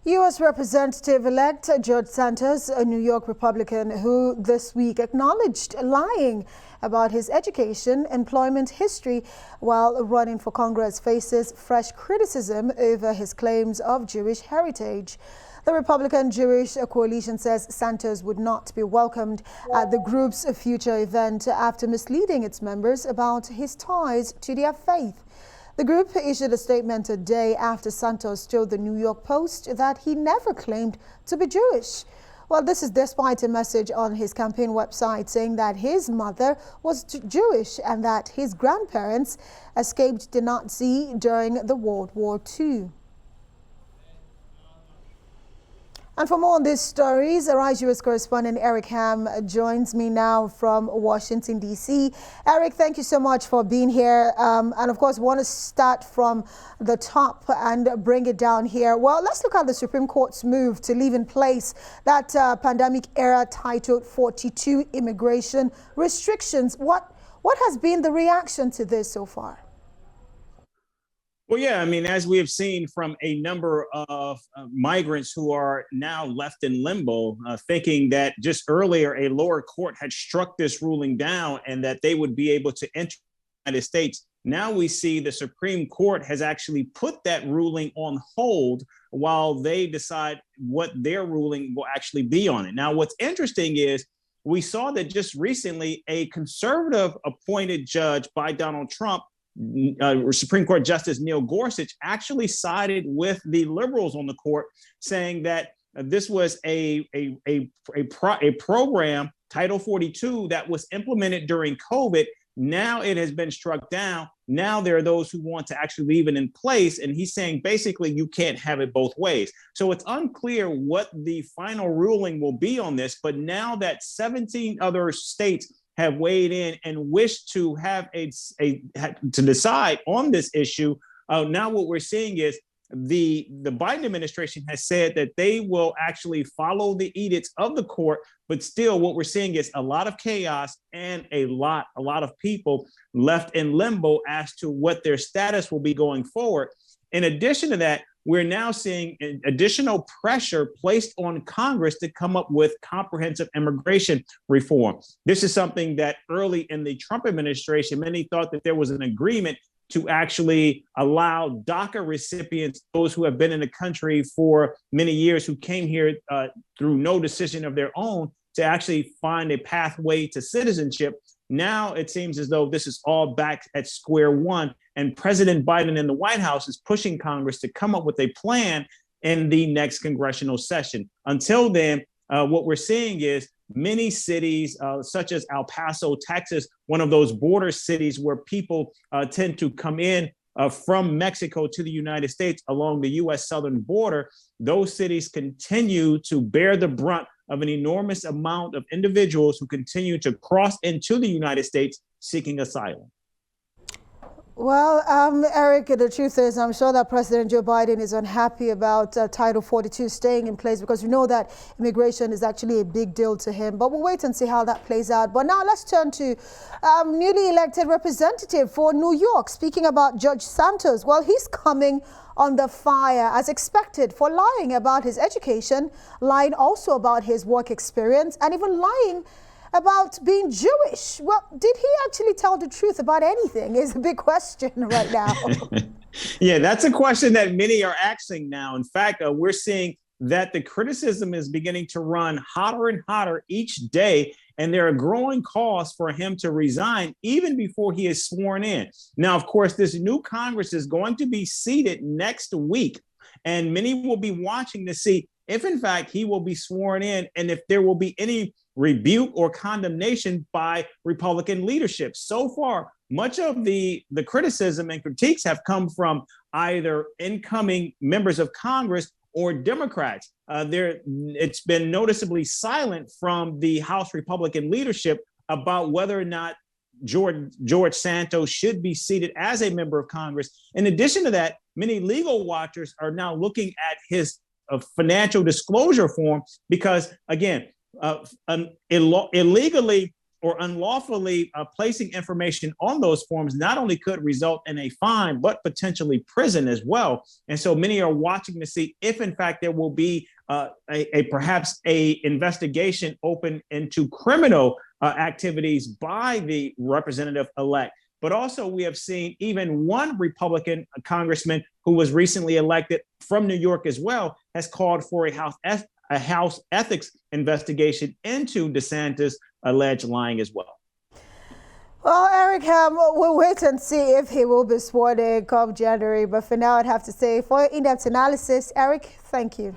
U.S. Representative-elect George Santos, a New York Republican who this week acknowledged lying about his education, employment history while running for Congress, faces fresh criticism over his claims of Jewish heritage. The Republican Jewish Coalition says Santos would not be welcomed at the group's future event after misleading its members about his ties to their faith. The group issued a statement a day after Santos told the New York Post that he never claimed to be Jewish. Well, this is despite a message on his campaign website saying that his mother was Jewish and that his grandparents escaped the Nazi during the World War II. And for more on these stories, Arise U.S. correspondent Eric Ham joins me now from Washington, D.C. Eric, thank you so much for being here. And of course, want to start from the top and bring it down here. Well, let's look at the Supreme Court's move to leave in place that pandemic-era Title 42 immigration restrictions. What has been the reaction to this so far? Well, yeah, I mean, as we have seen from a number of migrants who are now left in limbo, thinking that just earlier a lower court had struck this ruling down and that they would be able to enter the United States. Now we see the Supreme Court has actually put that ruling on hold while they decide what their ruling will actually be on it. Now, what's interesting is we saw that just recently a conservative appointed judge by Donald Trump, Supreme Court Justice Neil Gorsuch, actually sided with the liberals on the court, saying that this was a program, Title 42, that was implemented during COVID. Now it has been struck down. Now there are those who want to actually leave it in place. And he's saying basically you can't have it both ways. So it's unclear what the final ruling will be on this. But now that 17 other states have weighed in and wish to have to decide on this issue. Now what we're seeing is the Biden administration has said that they will actually follow the edicts of the court, but still what we're seeing is a lot of chaos and a lot of people left in limbo as to what their status will be going forward. In addition to that, we're now seeing additional pressure placed on Congress to come up with comprehensive immigration reform. This is something that early in the Trump administration, many thought that there was an agreement to actually allow DACA recipients, those who have been in the country for many years, who came here through no decision of their own, to actually find a pathway to citizenship. Now it seems as though this is all back at square one, and President Biden in the White House is pushing Congress to come up with a plan in the next congressional session. Until then, what we're seeing is many cities, such as El Paso, Texas, one of those border cities where people tend to come in from Mexico to the United States along the U.S. southern border, those cities continue to bear the brunt of an enormous amount of individuals who continue to cross into the United States seeking asylum. Well, Eric, the truth is, I'm sure that President Joe Biden is unhappy about Title 42 staying in place, because we know that immigration is actually a big deal to him. But we'll wait and see how that plays out. But now let's turn to newly elected representative for New York. Speaking about Judge Santos, well, he's coming on the fire as expected for lying about his education, lying also about his work experience, and even lying about being Jewish. Well, did he actually tell the truth about anything is a big question right now. Yeah, that's a question that many are asking now. In fact, we're seeing that the criticism is beginning to run hotter and hotter each day, and there are growing calls for him to resign even before he is sworn in. Now, of course, this new Congress is going to be seated next week, and many will be watching to see if, in fact, he will be sworn in and if there will be any rebuke or condemnation by Republican leadership. So far, much of the criticism and critiques have come from either incoming members of Congress or Democrats. It's been noticeably silent from the House Republican leadership about whether or not George Santos should be seated as a member of Congress. In addition to that, many legal watchers are now looking at his financial disclosure form because, again, illegally or unlawfully placing information on those forms not only could result in a fine, but potentially prison as well. And so many are watching to see if, in fact, there will be perhaps a investigation open into criminal activities by the representative-elect. But also we have seen even one Republican congressman who was recently elected from New York as well has called for a House ethics investigation into DeSantis' alleged lying as well. Well, Eric, we'll wait and see if he will be sworn in come January. But for now, I'd have to say, for in-depth analysis, Eric, thank you.